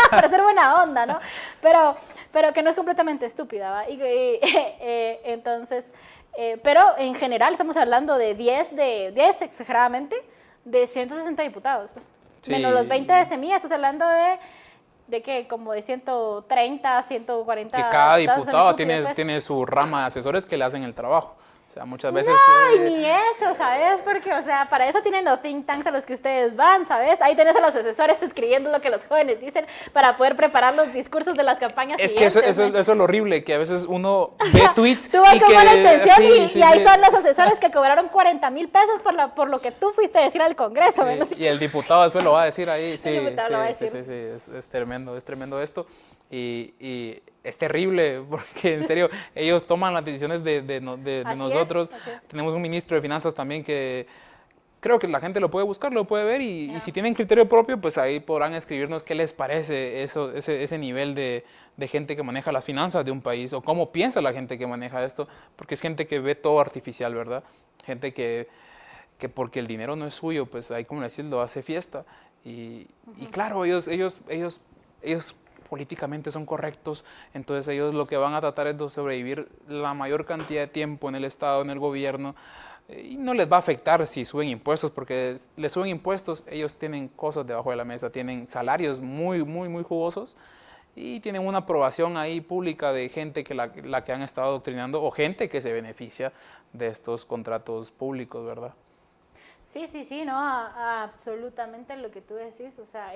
Para ser buena onda, ¿no? Pero que no es completamente estúpida, ¿va? Entonces, pero en general estamos hablando de 10 exageradamente, de 160 diputados, pues. Sí. Menos los 20 de semilla, estás hablando de que como de 130, 140. Que cada diputado tiene su rama de asesores que le hacen el trabajo. O sea, muchas veces... No, ni eso, ¿sabes? Porque, o sea, para eso tienen los think tanks a los que ustedes van, ¿sabes? Ahí tenés a los asesores escribiendo lo que los jóvenes dicen para poder preparar los discursos de las campañas siguientes. Es que eso es lo horrible, que a veces uno ve tweets tú vas y con que... buena intención y ahí están los asesores que cobraron 40,000 pesos por lo que tú fuiste a decir al Congreso. Sí, y el diputado después lo va a decir ahí. Sí, es tremendo esto. Y es terrible porque en serio ellos toman las decisiones de nosotros. Tenemos un ministro de finanzas también que creo que la gente lo puede buscar, lo puede ver y si tienen criterio propio, pues ahí podrán escribirnos qué les parece ese nivel de gente que maneja las finanzas de un país o cómo piensa la gente que maneja esto, porque es gente que ve todo artificial, ¿verdad? Gente que porque el dinero no es suyo, pues ahí, como decirlo, hace fiesta. Y claro, ellos políticamente son correctos, entonces ellos lo que van a tratar es de sobrevivir la mayor cantidad de tiempo en el Estado, en el gobierno, y no les va a afectar si suben impuestos, porque les suben impuestos, ellos tienen cosas debajo de la mesa, tienen salarios muy jugosos y tienen una aprobación ahí pública de gente que la que han estado adoctrinando o gente que se beneficia de estos contratos públicos, ¿verdad? Sí, no, absolutamente lo que tú decís, o sea,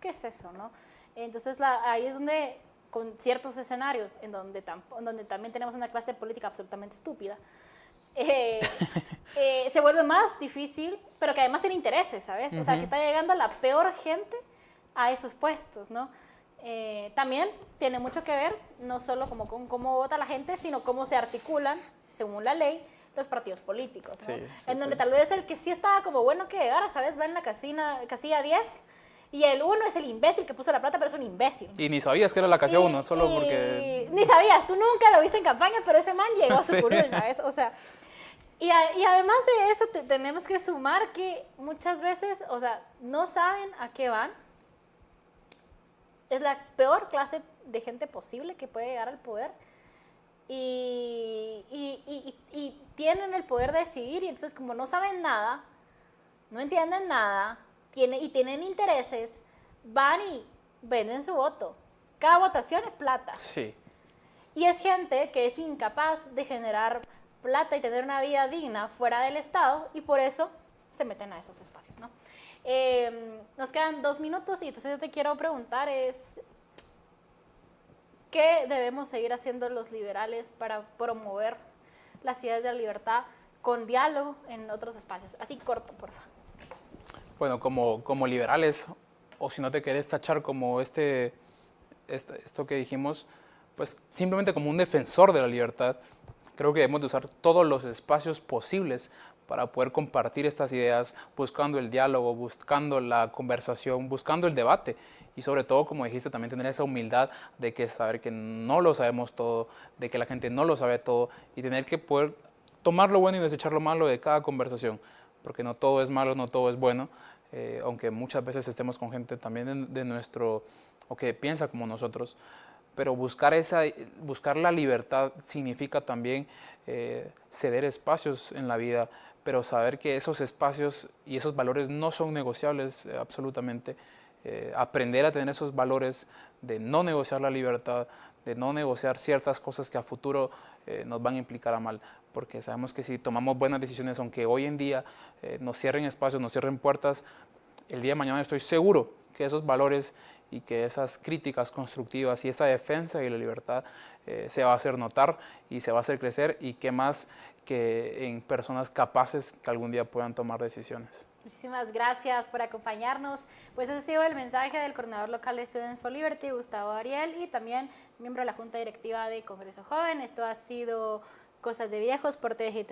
¿qué es eso, no? Entonces ahí es donde, con ciertos escenarios, en donde también tenemos una clase política absolutamente estúpida, se vuelve más difícil, pero que además tiene intereses, ¿sabes? O sea, que está llegando la peor gente a esos puestos, ¿no? También tiene mucho que ver, no solo como con cómo vota la gente, sino cómo se articulan, según la ley, los partidos políticos, ¿no? En donde tal vez el que sí estaba como bueno que llegara, ¿sabes? Va en la casilla 10 y el 1 es el imbécil que puso la plata, pero es un imbécil. Y ni sabías que era la casilla 1, solo porque... Ni sabías, tú nunca lo viste en campaña, pero ese man llegó a su curul, ¿sabes? O sea, y además de eso tenemos que sumar que muchas veces, o sea, no saben a qué van. Es la peor clase de gente posible que puede llegar al poder. Y tienen el poder de decidir y entonces como no saben nada, no entienden nada y tienen intereses, van y venden su voto cada votación es plata. Sí. Y es gente que es incapaz de generar plata y tener una vida digna fuera del Estado y por eso se meten a esos espacios, ¿no? Nos quedan 2 minutos y entonces yo te quiero preguntar ¿qué debemos seguir haciendo los liberales para promover las ideas de la libertad con diálogo en otros espacios? Así corto, por favor. Bueno, como liberales, o si no te querés tachar como esto que dijimos, pues simplemente como un defensor de la libertad, creo que debemos de usar todos los espacios posibles para poder compartir estas ideas, buscando el diálogo, buscando la conversación, buscando el debate y sobre todo, como dijiste, también tener esa humildad de que saber que no lo sabemos todo, de que la gente no lo sabe todo y tener que poder tomar lo bueno y desechar lo malo de cada conversación, porque no todo es malo, no todo es bueno, aunque muchas veces estemos con gente también de nuestro, o que piensa como nosotros, pero buscar la libertad significa también ceder espacios en la vida, pero saber que esos espacios y esos valores no son negociables absolutamente. Aprender a tener esos valores de no negociar la libertad, de no negociar ciertas cosas que a futuro nos van a implicar a mal, porque sabemos que si tomamos buenas decisiones, aunque hoy en día nos cierren espacios, nos cierren puertas, el día de mañana estoy seguro que esos valores y que esas críticas constructivas y esa defensa de la libertad se va a hacer notar y se va a hacer crecer, y qué más que en personas capaces que algún día puedan tomar decisiones. Muchísimas gracias por acompañarnos. Pues ese ha sido el mensaje del coordinador local de Students for Liberty, Gustavo Ariel, y también miembro de la Junta Directiva de Congreso Joven. Esto ha sido Cosas de Viejos por TVGT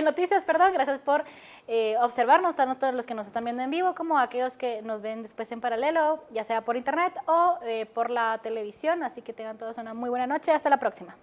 Noticias, perdón. Gracias por observarnos, tanto todos los que nos están viendo en vivo como aquellos que nos ven después en paralelo, ya sea por internet o por la televisión. Así que tengan todos una muy buena noche. Hasta la próxima.